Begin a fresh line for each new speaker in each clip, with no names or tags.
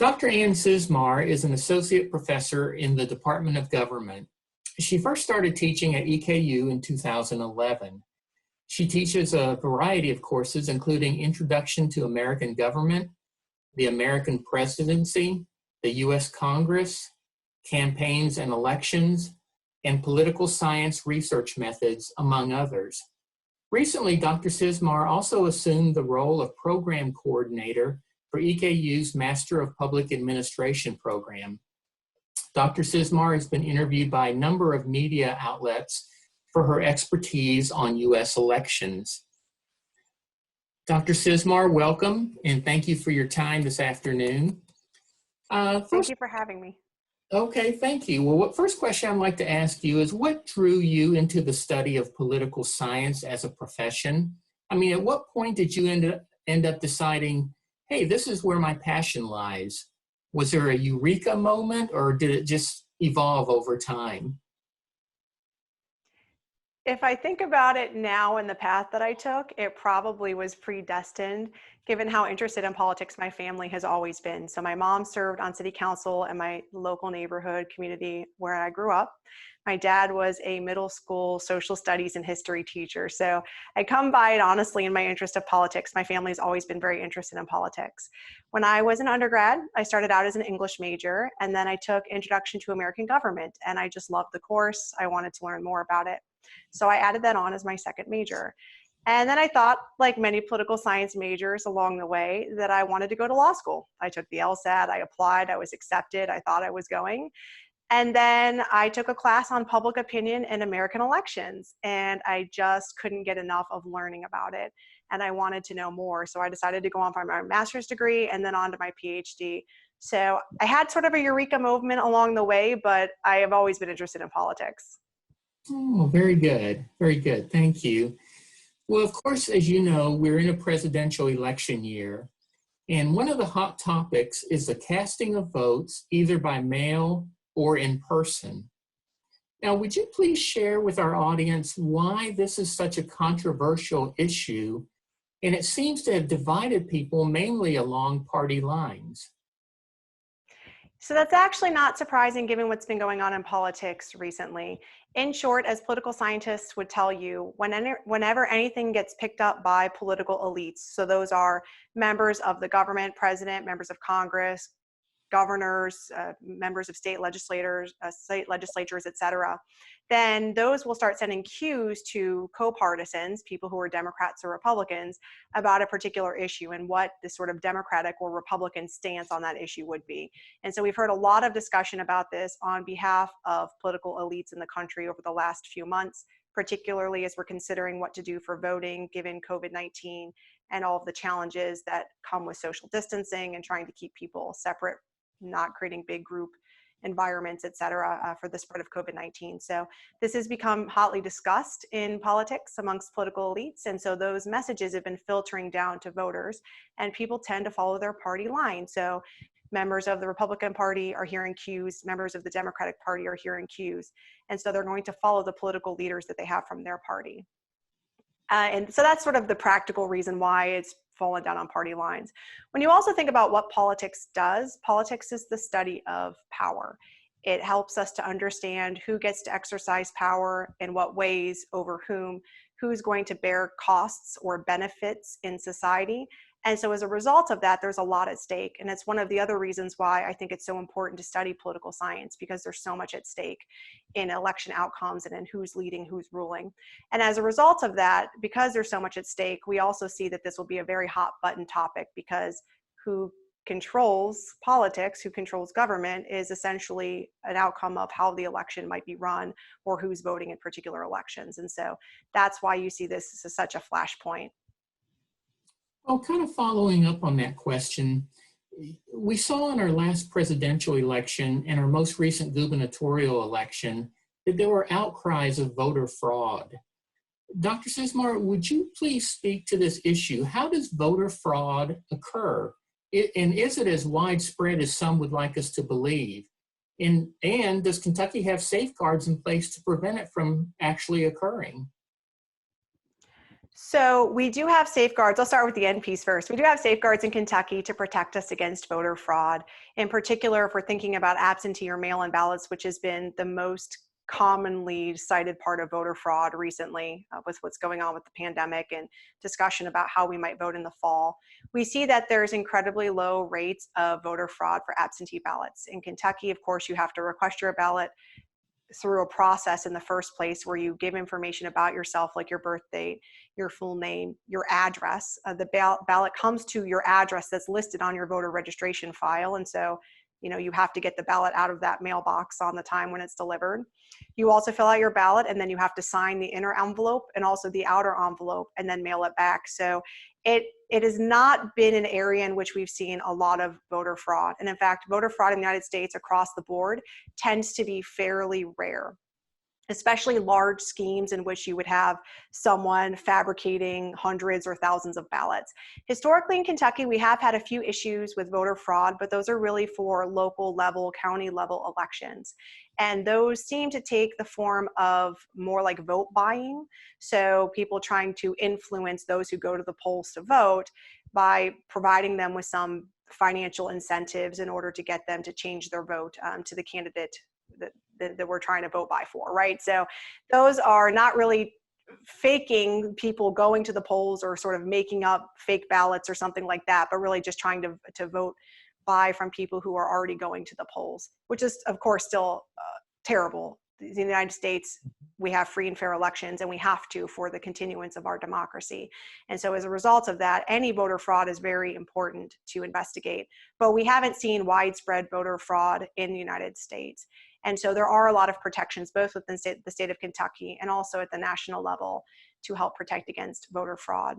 Dr. Ann Cizmar is an associate professor in the Department of Government. She first started teaching at EKU in 2011. She teaches a variety of courses, including Introduction to American Government, the American Presidency, the U.S. Congress, Campaigns and Elections, and Political Science Research Methods, among others. Recently, Dr. Cizmar also assumed the role of Program Coordinator for EKU's Master of Public Administration program. Dr. Cizmar has been interviewed by a number of media outlets for her expertise on U.S. elections. Dr. Cizmar, welcome, and thank you for your time this afternoon.
Thank you for having me.
Okay, thank you. Well, first question I'd like to ask you is, what drew you into the study of political science as a profession? I mean, at what point did you end up deciding, hey, this is where my passion lies? Was there a eureka moment, or did it just evolve over time?
If I think about it now and the path that I took, it probably was predestined, given how interested in politics my family has always been. So my mom served on city council in my local neighborhood community where I grew up. My dad was a middle school social studies and history teacher. So I come by it honestly in my interest of politics. My family has always been very interested in politics. When I was an undergrad, I started out as an English major, and then I took Introduction to American Government, and I just loved the course. I wanted to learn more about it. So I added that on as my second major. And then I thought, like many political science majors along the way, that I wanted to go to law school. I took the LSAT, I applied, I was accepted, I thought I was going. And then I took a class on public opinion in American elections, and I just couldn't get enough of learning about it. And I wanted to know more. So I decided to go on for my master's degree and then on to my PhD. So I had sort of a eureka moment along the way, but I have always been interested in politics.
Oh, very good. Very good. Thank you. Well, of course, as you know, we're in a presidential election year, and one of the hot topics is the casting of votes, either by mail or in person. Now, would you please share with our audience why this is such a controversial issue, and it seems to have divided people mainly along party lines?
So that's actually not surprising given what's been going on in politics recently. In short, as political scientists would tell you, whenever anything gets picked up by political elites, so those are members of the government, president, members of Congress, governors, members of state legislators, et cetera, then those will start sending cues to co-partisans, people who are Democrats or Republicans, about a particular issue and what the sort of Democratic or Republican stance on that issue would be. And so we've heard a lot of discussion about this on behalf of political elites in the country over the last few months, particularly as we're considering what to do for voting given COVID-19 and all of the challenges that come with social distancing and trying to keep people separate, not creating big group environments, et cetera, for the spread of COVID-19. So this has become hotly discussed in politics amongst political elites. And so those messages have been filtering down to voters, and people tend to follow their party line. So members of the Republican Party are hearing cues, members of the Democratic Party are hearing cues. And so they're going to follow the political leaders that they have from their party. And so that's sort of the practical reason why it's fallen down on party lines. When you also think about what politics does, politics is the study of power. It helps us to understand who gets to exercise power, in what ways, over whom, who's going to bear costs or benefits in society. And so as a result of that, there's a lot at stake. And it's one of the other reasons why I think it's so important to study political science, because there's so much at stake in election outcomes and in who's leading, who's ruling. And as a result of that, because there's so much at stake, we also see that this will be a very hot button topic, because who controls politics, who controls government, is essentially an outcome of how the election might be run or who's voting in particular elections. And so that's why you see this as such a flashpoint.
Well, kind of following up on that question, we saw in our last presidential election and our most recent gubernatorial election that there were outcries of voter fraud. Dr. Cizmar, would you please speak to this issue? How does voter fraud occur? And is it as widespread as some would like us to believe? And does Kentucky have safeguards in place to prevent it from actually occurring?
So we do have safeguards. I'll start with the end piece first. We do have safeguards in Kentucky to protect us against voter fraud. In particular, if we're thinking about absentee or mail-in ballots, which has been the most commonly cited part of voter fraud recently with what's going on with the pandemic and discussion about how we might vote in the fall. We see that there's incredibly low rates of voter fraud for absentee ballots. In Kentucky, of course, you have to request your ballot through a process in the first place where you give information about yourself, like your birth date, your full name, your address. The ballot comes to your address that's listed on your voter registration file. And so, you have to get the ballot out of that mailbox on the time when it's delivered. You also fill out your ballot, and then you have to sign the inner envelope and also the outer envelope and then mail it back. So it has not been an area in which we've seen a lot of voter fraud. And in fact, voter fraud in the United States across the board tends to be fairly rare, especially large schemes in which you would have someone fabricating hundreds or thousands of ballots. Historically in Kentucky, we have had a few issues with voter fraud, but those are really for local level, county level elections. And those seem to take the form of more like vote buying. So people trying to influence those who go to the polls to vote by providing them with some financial incentives in order to get them to change their vote to the candidate that we're trying to vote by for, right? So those are not really faking people going to the polls or sort of making up fake ballots or something like that, but really just trying to vote by from people who are already going to the polls, which is of course still terrible. In the United States, we have free and fair elections, and we have to for the continuance of our democracy. And so as a result of that, any voter fraud is very important to investigate. But we haven't seen widespread voter fraud in the United States. And so there are a lot of protections, both within the state of Kentucky and also at the national level, to help protect against voter fraud.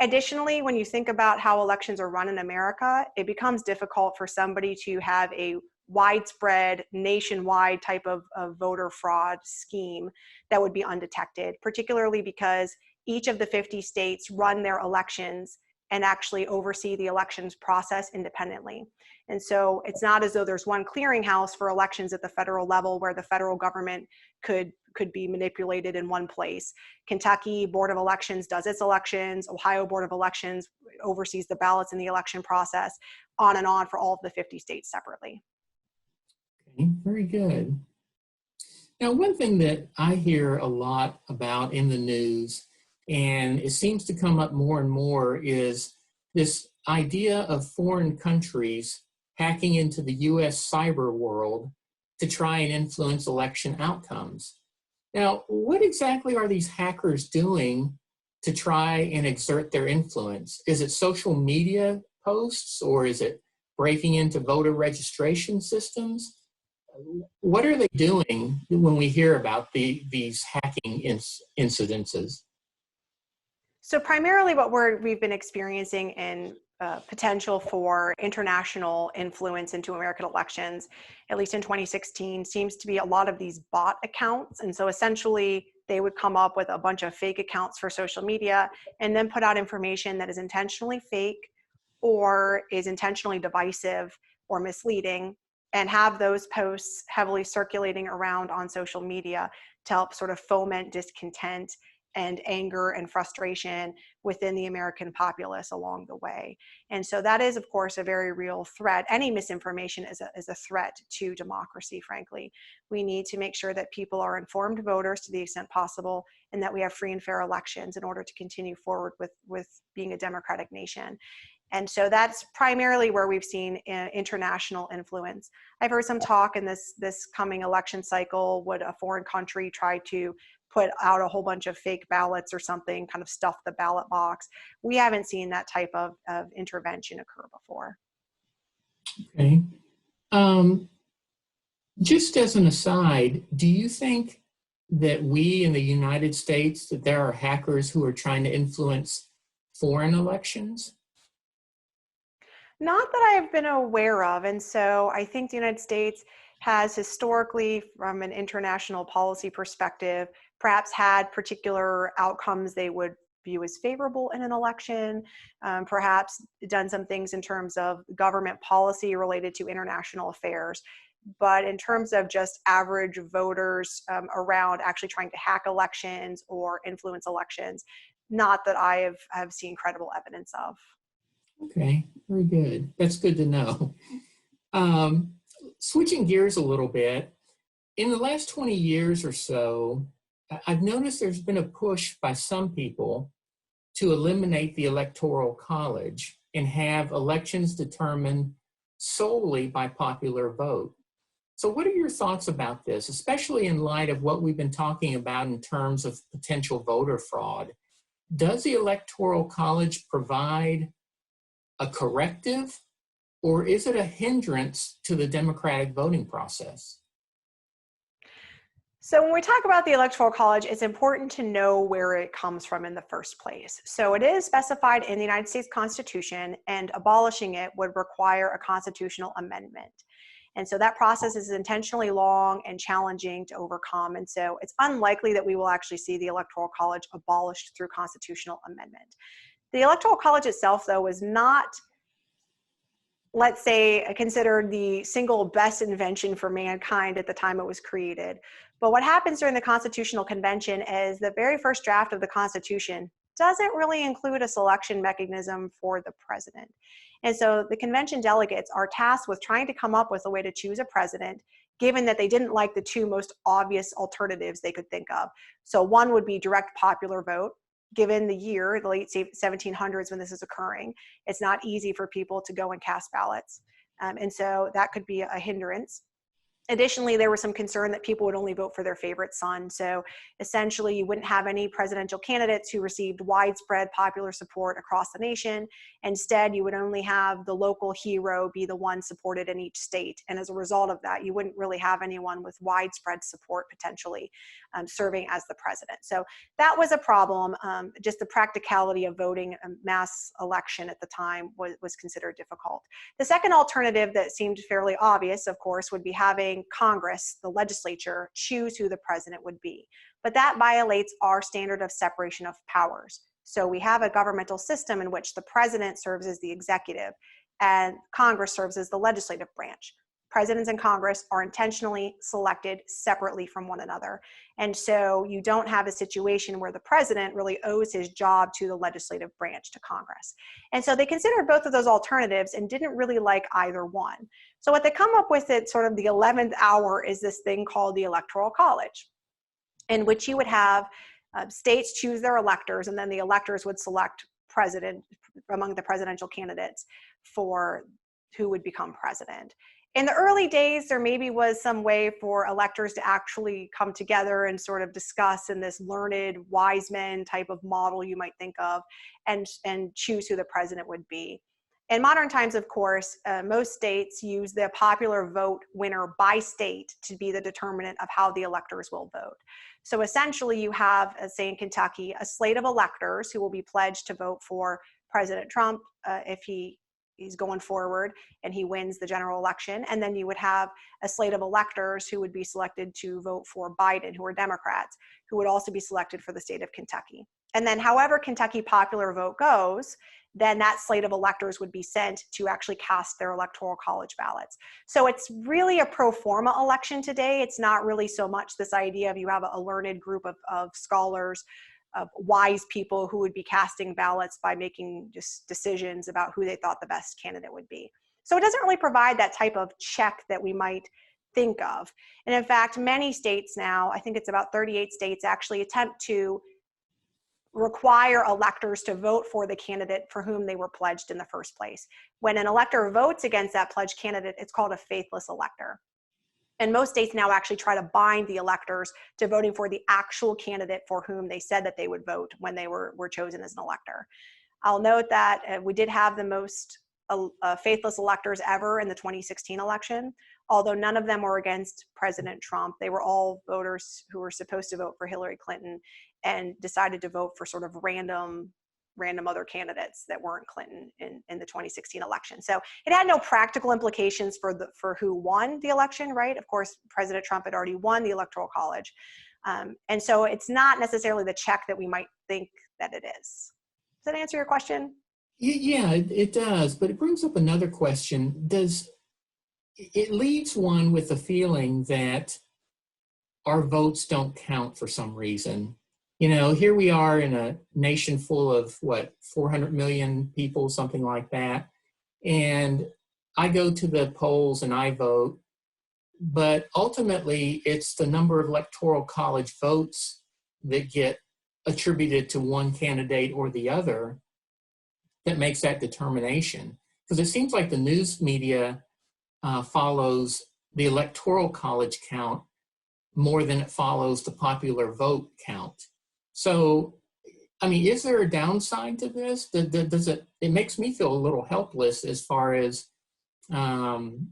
Additionally, when you think about how elections are run in America, it becomes difficult for somebody to have a widespread, nationwide type of voter fraud scheme that would be undetected, particularly because each of the 50 states run their elections and actually oversee the elections process independently. And so it's not as though there's one clearinghouse for elections at the federal level where the federal government could be manipulated in one place. Kentucky Board of Elections does its elections, Ohio Board of Elections oversees the ballots in the election process, on and on for all of the 50 states separately.
Okay, very good. Now, one thing that I hear a lot about in the news, and it seems to come up more and more, is this idea of foreign countries hacking into the US cyber world to try and influence election outcomes. Now, what exactly are these hackers doing to try and exert their influence? Is it social media posts, or is it breaking into voter registration systems? What are they doing when we hear about these hacking incidences?
So primarily what we've been experiencing in potential for international influence into American elections, at least in 2016, seems to be a lot of these bot accounts. And so essentially they would come up with a bunch of fake accounts for social media and then put out information that is intentionally fake or is intentionally divisive or misleading, and have those posts heavily circulating around on social media to help sort of foment discontent and anger and frustration within the American populace along the way. And so that is, of course, a very real threat. Any misinformation is a threat to democracy, frankly. We need to make sure that people are informed voters to the extent possible, and that we have free and fair elections in order to continue forward with being a democratic nation. And so that's primarily where we've seen international influence. I've heard some talk in this coming election cycle, would a foreign country try to put out a whole bunch of fake ballots or something, kind of stuff the ballot box. We haven't seen that type of intervention occur before.
Okay. Just as an aside, do you think that we in the United States, that there are hackers who are trying to influence foreign elections?
Not that I've been aware of. And so I think the United States has historically, from an international policy perspective, perhaps had particular outcomes they would view as favorable in an election, perhaps done some things in terms of government policy related to international affairs. But in terms of just average voters around actually trying to hack elections or influence elections, not that I have seen credible evidence of.
Okay, very good. That's good to know. Um, Switching gears a little bit, in the last 20 years or so, I've noticed there's been a push by some people to eliminate the Electoral College and have elections determined solely by popular vote. So what are your thoughts about this, especially in light of what we've been talking about in terms of potential voter fraud? Does the Electoral College provide a corrective, or is it a hindrance to the democratic voting process?
So when we talk about the Electoral College, it's important to know where it comes from in the first place. So it is specified in the United States Constitution, and abolishing it would require a constitutional amendment. And so that process is intentionally long and challenging to overcome. And so it's unlikely that we will actually see the Electoral College abolished through constitutional amendment. The Electoral College itself, though, was not, let's say, considered the single best invention for mankind at the time it was created. But what happens during the Constitutional Convention is the very first draft of the Constitution doesn't really include a selection mechanism for the president. And so the convention delegates are tasked with trying to come up with a way to choose a president, given that they didn't like the two most obvious alternatives they could think of. So one would be direct popular vote. Given the year, the late 1700s when this is occurring, it's not easy for people to go and cast ballots. And so that could be a hindrance. Additionally, there was some concern that people would only vote for their favorite son. So essentially, you wouldn't have any presidential candidates who received widespread popular support across the nation. Instead, you would only have the local hero be the one supported in each state. And as a result of that, you wouldn't really have anyone with widespread support potentially serving as the president. So that was a problem. Just the practicality of voting a mass election at the time was considered difficult. The second alternative that seemed fairly obvious, of course, would be having Congress, the legislature, choose who the president would be. But that violates our standard of separation of powers. So we have a governmental system in which the president serves as the executive and Congress serves as the legislative branch. Presidents and Congress are intentionally selected separately from one another. And so you don't have a situation where the president really owes his job to the legislative branch, to Congress. And so they considered both of those alternatives and didn't really like either one. So what they come up with at sort of the 11th hour is this thing called the Electoral College, in which you would have states choose their electors, and then the electors would select president among the presidential candidates for who would become president. In the early days, there maybe was some way for electors to actually come together and sort of discuss in this learned wise men type of model you might think of, and choose who the president would be. In modern times, of course, most states use the popular vote winner by state to be the determinant of how the electors will vote. So essentially you have, say in Kentucky, a slate of electors who will be pledged to vote for President Trump if he's going forward and he wins the general election. And then you would have a slate of electors who would be selected to vote for Biden, who are Democrats, who would also be selected for the state of Kentucky. And then however Kentucky popular vote goes, then that slate of electors would be sent to actually cast their Electoral College ballots. So it's really a pro forma election today. It's not really so much this idea of you have a learned group of scholars, of wise people who would be casting ballots by making just decisions about who they thought the best candidate would be. So it doesn't really provide that type of check that we might think of. And in fact, many states now, I think it's about 38 states, actually attempt to require electors to vote for the candidate for whom they were pledged in the first place. When an elector votes against that pledged candidate, it's called a faithless elector. And most states now actually try to bind the electors to voting for the actual candidate for whom they said that they would vote when they were chosen as an elector. I'll note that we did have the most faithless electors ever in the 2016 election, although none of them were against President Trump. They were all voters who were supposed to vote for Hillary Clinton and decided to vote for sort of random other candidates that weren't Clinton in the 2016 election. So it had no practical implications for who won the election, right? Of course, President Trump had already won the Electoral College. And so it's not necessarily the check that we might think that it is. Does that answer your question?
Yeah, it does, but it brings up another question. It leaves one with a feeling that our votes don't count for some reason. You know, here we are in a nation full of what, 400 million people, something like that. And I go to the polls and I vote, but ultimately it's the number of electoral college votes that get attributed to one candidate or the other that makes that determination. Because it seems like the news media follows the electoral college count more than it follows the popular vote count. So, I mean, is there a downside to this? Does it makes me feel a little helpless um,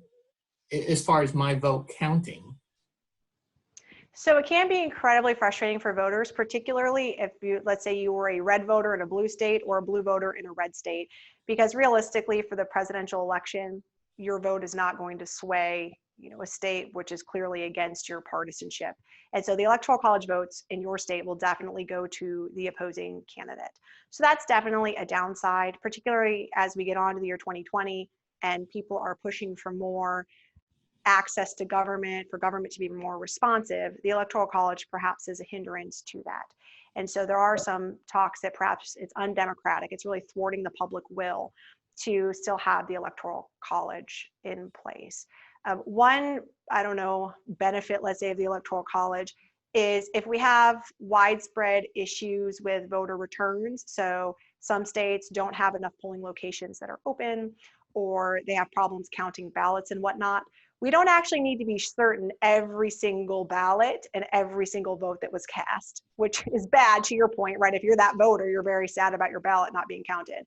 as far as my vote counting.
So it can be incredibly frustrating for voters, particularly if you, let's say you were a red voter in a blue state or a blue voter in a red state, because realistically for the presidential election, your vote is not going to sway, a state which is clearly against your partisanship. And so the electoral college votes in your state will definitely go to the opposing candidate. So that's definitely a downside, particularly as we get on to the year 2020 and people are pushing for more access to government, for government to be more responsive. The electoral college perhaps is a hindrance to that. And so there are some talks that perhaps it's undemocratic, it's really thwarting the public will to still have the electoral college in place. One, I don't know, benefit, let's say, of the electoral college is if we have widespread issues with voter returns, so some states don't have enough polling locations that are open, or they have problems counting ballots and whatnot, we don't actually need to be certain every single ballot and every single vote that was cast, which is bad to your point, right? If you're that voter, you're very sad about your ballot not being counted.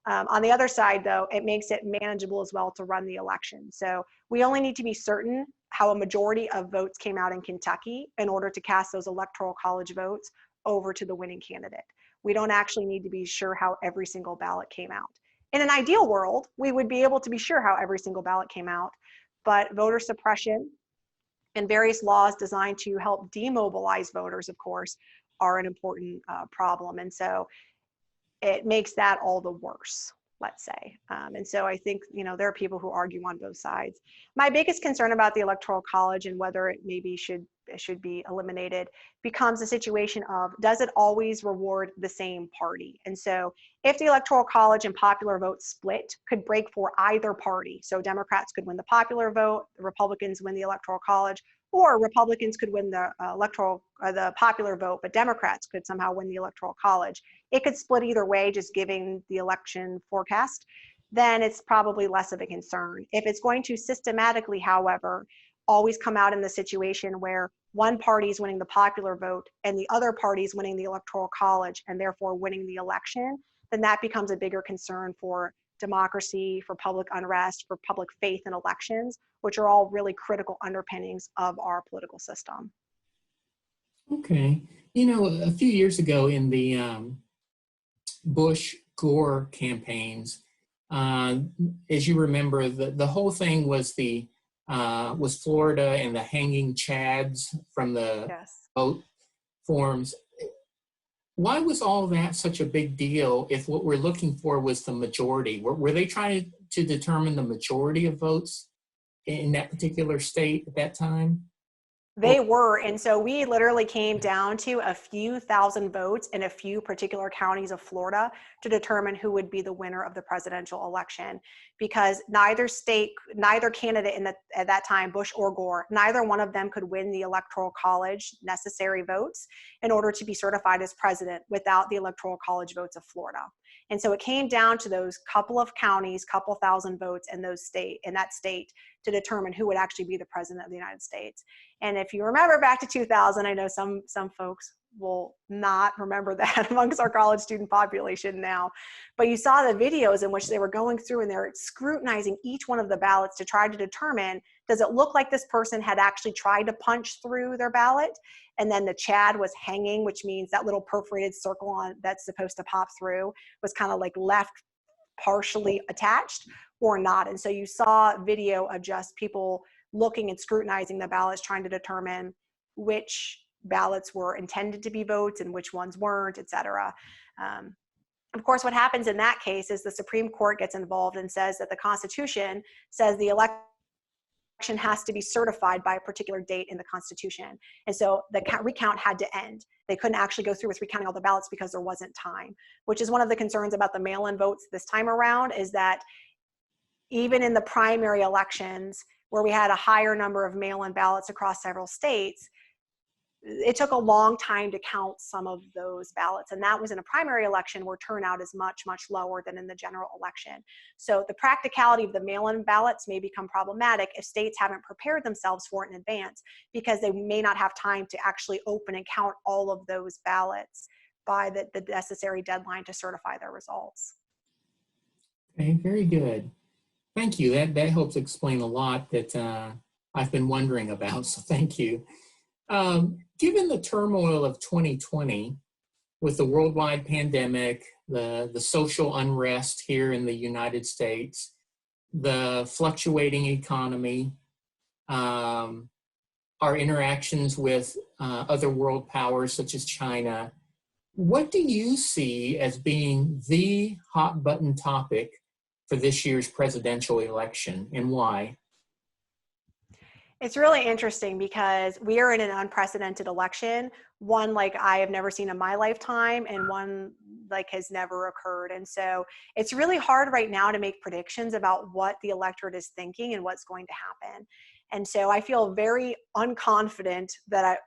On the other side, though, it makes it manageable as well to run the election. So we only need to be certain how a majority of votes came out in Kentucky in order to cast those electoral college votes over to the winning candidate. We don't actually need to be sure how every single ballot came out. In an ideal world, we would be able to be sure how every single ballot came out, but voter suppression and various laws designed to help demobilize voters, of course, are an important problem. And so it makes that all the worse, let's say. And so I think, there are people who argue on both sides. My biggest concern about the Electoral College and whether it maybe should be eliminated becomes a situation of, does it always reward the same party? And so if the Electoral College and popular vote split could break for either party, so Democrats could win the popular vote, the Republicans win the Electoral College, or Republicans could win the the popular vote, but Democrats could somehow win the Electoral College. It could split either way, just giving the election forecast, then it's probably less of a concern. If it's going to systematically, however, always come out in the situation where one party is winning the popular vote and the other party is winning the Electoral College and therefore winning the election, then that becomes a bigger concern for democracy, for public unrest, for public faith in elections, which are all really critical underpinnings of our political system.
Okay. A few years ago in the Bush-Gore campaigns, as you remember, the whole thing was was Florida and the hanging chads from the
Yes.
vote forms. Why was all that such a big deal if what we're looking for was the majority? Were they trying to determine the majority of votes in that particular state at that time?
They were. And so we literally came down to a few thousand votes in a few particular counties of Florida to determine who would be the winner of the presidential election, because neither candidate at that time, Bush or Gore, neither one of them could win the Electoral College necessary votes in order to be certified as president without the Electoral College votes of Florida. And so it came down to those couple of counties, couple thousand votes in that state to determine who would actually be the president of the United States. And if you remember back to 2000, I know some folks will not remember that amongst our college student population now, but you saw the videos in which they were going through and they're scrutinizing each one of the ballots to try to determine, does it look like this person had actually tried to punch through their ballot? And then the Chad was hanging, which means that little perforated circle on that's supposed to pop through was kind of like left partially attached or not. And so you saw video of just people looking and scrutinizing the ballots, trying to determine which ballots were intended to be votes and which ones weren't, et cetera. Of course, what happens in that case is the Supreme Court gets involved and says that the Constitution says the Electoral has to be certified by a particular date in the Constitution. And so the recount had to end. They couldn't actually go through with recounting all the ballots because there wasn't time, which is one of the concerns about the mail-in votes this time around, is that even in the primary elections where we had a higher number of mail-in ballots across several states, it took a long time to count some of those ballots. And that was in a primary election where turnout is much, much lower than in the general election. So the practicality of the mail-in ballots may become problematic if states haven't prepared themselves for it in advance, because they may not have time to actually open and count all of those ballots by the necessary deadline to certify their results.
Okay, very good. Thank you. That helps explain a lot that I've been wondering about, so thank you. Given the turmoil of 2020, with the worldwide pandemic, the social unrest here in the United States, the fluctuating economy, our interactions with other world powers such as China, what do you see as being the hot button topic for this year's presidential election, and why?
It's really interesting because we are in an unprecedented election, one like I have never seen in my lifetime, and one like has never occurred. And so it's really hard right now to make predictions about what the electorate is thinking and what's going to happen. And so I feel very unconfident that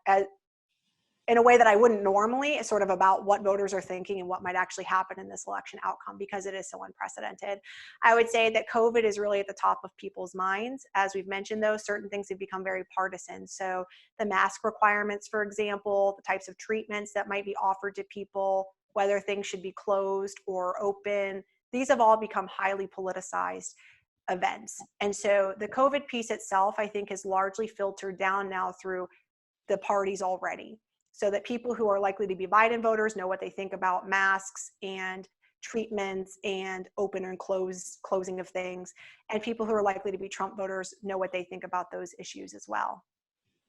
in a way that I wouldn't normally, sort of about what voters are thinking and what might actually happen in this election outcome, because it is so unprecedented. I would say that COVID is really at the top of people's minds. As we've mentioned, though, certain things have become very partisan. So the mask requirements, for example, the types of treatments that might be offered to people, whether things should be closed or open, these have all become highly politicized events. And so the COVID piece itself, I think, is largely filtered down now through the parties already, so that people who are likely to be Biden voters know what they think about masks and treatments and open and closing of things. And people who are likely to be Trump voters know what they think about those issues as well.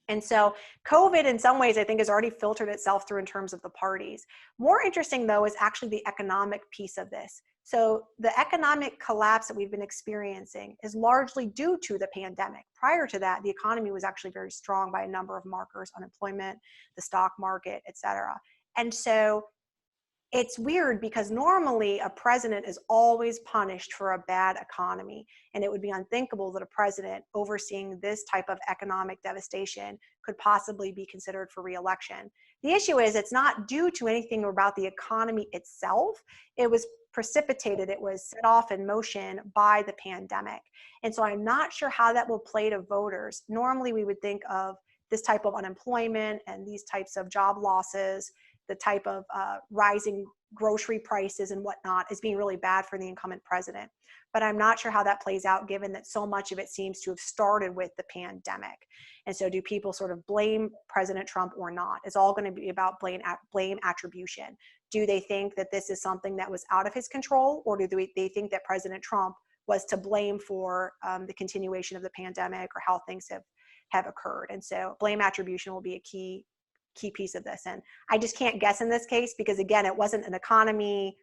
And so COVID in some ways, I think, has already filtered itself through in terms of the parties. More interesting, though, is actually the economic piece of this. So the economic collapse that we've been experiencing is largely due to the pandemic. Prior to that, the economy was actually very strong by a number of markers: unemployment, the stock market, et cetera. And so it's weird because normally a president is always punished for a bad economy, and it would be unthinkable that a president overseeing this type of economic devastation could possibly be considered for re-election. The issue is it's not due to anything about the economy itself. It was precipitated, it was set off in motion by the pandemic. And so I'm not sure how that will play to voters. Normally we would think of this type of unemployment and these types of job losses, the type of rising grocery prices and whatnot, as being really bad for the incumbent president. But I'm not sure how that plays out, given that so much of it seems to have started with the pandemic. And so do people sort of blame President Trump or not? It's all going to be about blame attribution. Do they think that this is something that was out of his control, or do they think that President Trump was to blame for the continuation of the pandemic or how things have occurred? And so blame attribution will be a key piece of this. And I just can't guess in this case, because again, it wasn't an economy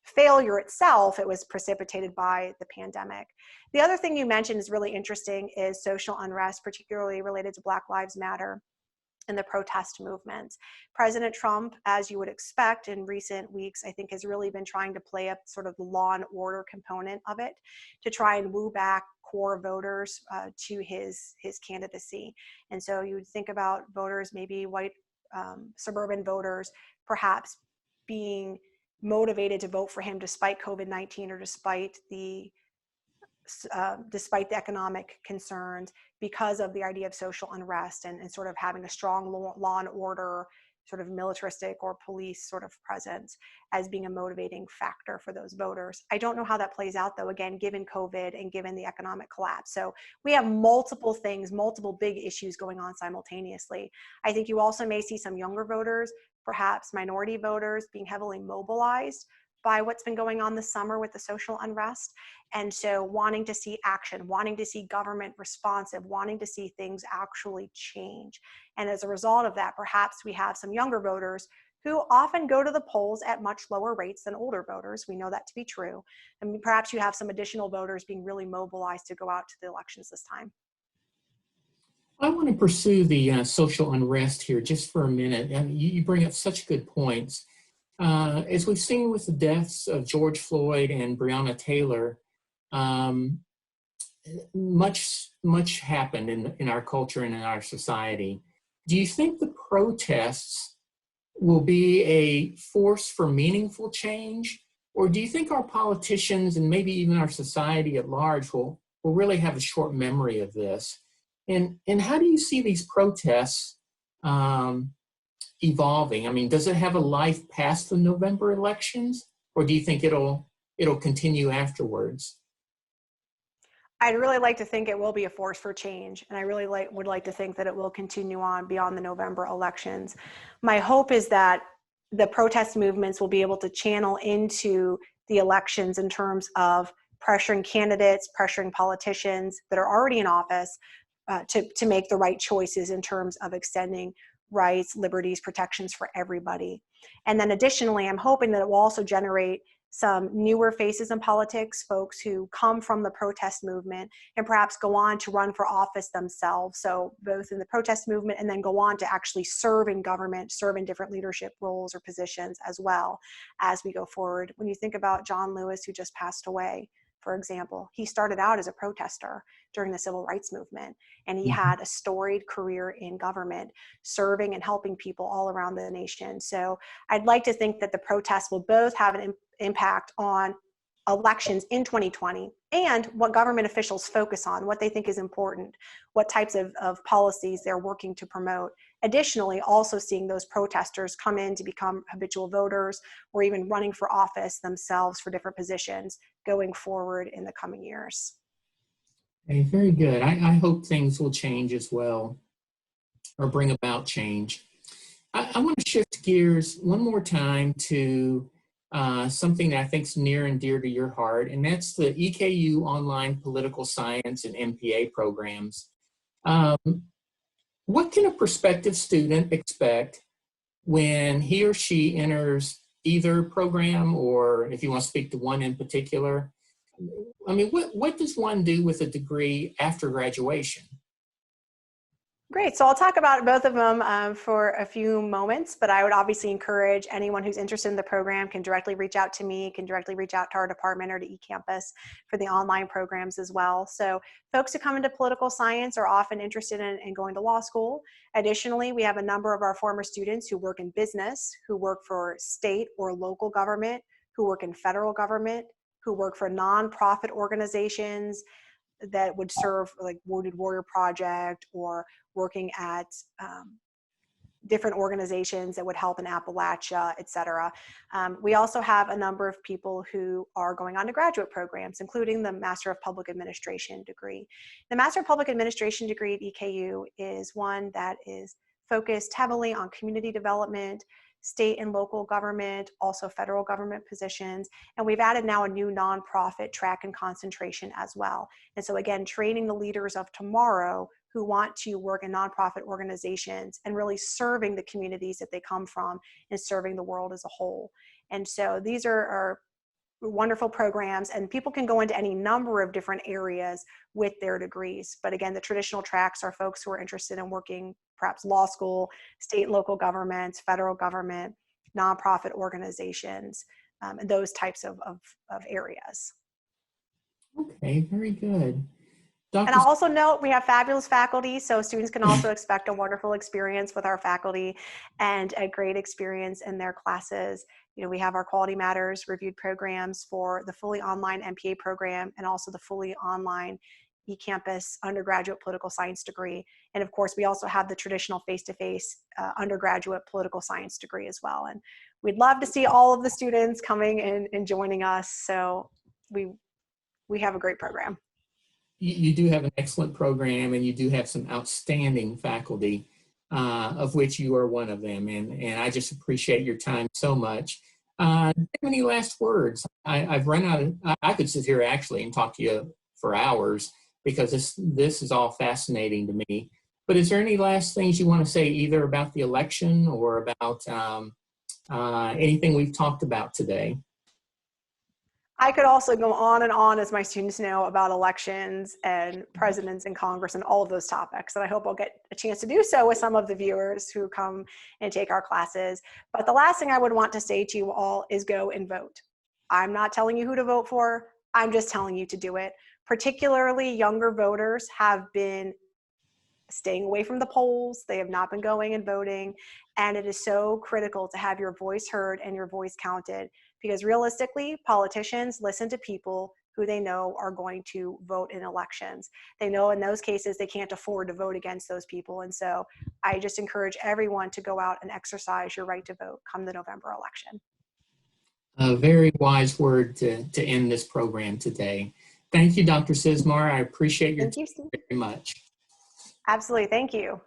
failure itself, it was precipitated by the pandemic. The other thing you mentioned is really interesting is social unrest, particularly related to Black Lives Matter and the protest movement. President Trump, as you would expect in recent weeks, I think has really been trying to play up sort of the law and order component of it to try and woo back core voters to his candidacy. And so you would think about voters, maybe white suburban voters, perhaps being motivated to vote for him despite COVID-19 or despite the economic concerns, because of the idea of social unrest and sort of having a strong law and order, sort of militaristic or police sort of presence as being a motivating factor for those voters. I don't know how that plays out, though, again, given COVID and given the economic collapse. So we have multiple things, multiple big issues going on simultaneously. I think you also may see some younger voters, perhaps minority voters, being heavily mobilized by what's been going on this summer with the social unrest. And so wanting to see action, wanting to see government responsive, wanting to see things actually change. And as a result of that, perhaps we have some younger voters who often go to the polls at much lower rates than older voters. We know that to be true. And perhaps you have some additional voters being really mobilized to go out to the elections this time.
I want to pursue the social unrest here just for a minute. And you bring up such good points. As we've seen with the deaths of George Floyd and Breonna Taylor, um, much happened in our culture and in our society. Do you think the protests will be a force for meaningful change? Or do you think our politicians and maybe even our society at large will really have a short memory of this? And how do you see these protests um, evolving? I mean, does it have a life past the November elections, or do you think it'll continue afterwards?
I'd really like to think it will be a force for change, and I really would like to think that it will continue on beyond the November elections. My hope is that the protest movements will be able to channel into the elections in terms of pressuring candidates, pressuring politicians that are already in office to make the right choices in terms of extending rights, liberties, protections for everybody. And then additionally, I'm hoping that it will also generate some newer faces in politics, folks who come from the protest movement and perhaps go on to run for office themselves. So both in the protest movement and then go on to actually serve in government, serve in different leadership roles or positions as well as we go forward. When you think about John Lewis, who just passed away, for example, he started out as a protester during the civil rights movement, and he had a storied career in government, serving and helping people all around the nation. So I'd like to think that the protests will both have an impact on elections in 2020 and what government officials focus on, what they think is important, what types of policies they're working to promote. Additionally, also seeing those protesters come in to become habitual voters or even running for office themselves for different positions going forward in the coming years.
Okay, very good. I hope things will change as well, or bring about change. I want to shift gears one more time to something that I think is near and dear to your heart, and that's the EKU online political science and MPA programs. Um, what can a prospective student expect when he or she enters either program, or if you want to speak to one in particular? I mean, what does one do with a degree after graduation?
Great. So I'll talk about both of them for a few moments, but I would obviously encourage anyone who's interested in the program can directly reach out to me, can directly reach out to our department or to eCampus for the online programs as well. So folks who come into political science are often interested in going to law school. Additionally, we have a number of our former students who work in business, who work for state or local government, who work in federal government, who work for nonprofit organizations that would serve like Wounded Warrior Project or working at different organizations that would help in Appalachia, et cetera. We also have a number of people who are going on to graduate programs, including the Master of Public Administration degree. The Master of Public Administration degree at EKU is one that is focused heavily on community development, state and local government, also federal government positions. And we've added now a new nonprofit track and concentration as well. And so again, training the leaders of tomorrow who want to work in nonprofit organizations and really serving the communities that they come from and serving the world as a whole. And so these are wonderful programs, and people can go into any number of different areas with their degrees. But again, the traditional tracks are folks who are interested in working perhaps law school, state and local governments, federal government, nonprofit organizations, and those types of areas.
Okay, very good.
And I'll also note we have fabulous faculty, so students can also expect a wonderful experience with our faculty and a great experience in their classes. You know, we have our Quality Matters reviewed programs for the fully online MPA program and also the fully online eCampus undergraduate political science degree. And of course, we also have the traditional face-to-face undergraduate political science degree as well. And we'd love to see all of the students coming and joining us. So we have a great program.
You do have an excellent program, and you do have some outstanding faculty, of which you are one of them. And I just appreciate your time so much. Do you have any last words? I've run out of, I could sit here actually and talk to you for hours because this is all fascinating to me. But is there any last things you want to say either about the election or about anything we've talked about today?
I could also go on and on, as my students know, about elections and presidents and Congress and all of those topics. And I hope I'll get a chance to do so with some of the viewers who come and take our classes. But the last thing I would want to say to you all is go and vote. I'm not telling you who to vote for. I'm just telling you to do it. Particularly younger voters have been staying away from the polls. They have not been going and voting. And it is so critical to have your voice heard and your voice counted, because realistically, politicians listen to people who they know are going to vote in elections. They know in those cases they can't afford to vote against those people. And so I just encourage everyone to go out and exercise your right to vote come the November election.
A very wise word to end this program today. Thank you, Dr. Cizmar. I appreciate your time very much.
Absolutely. Thank you.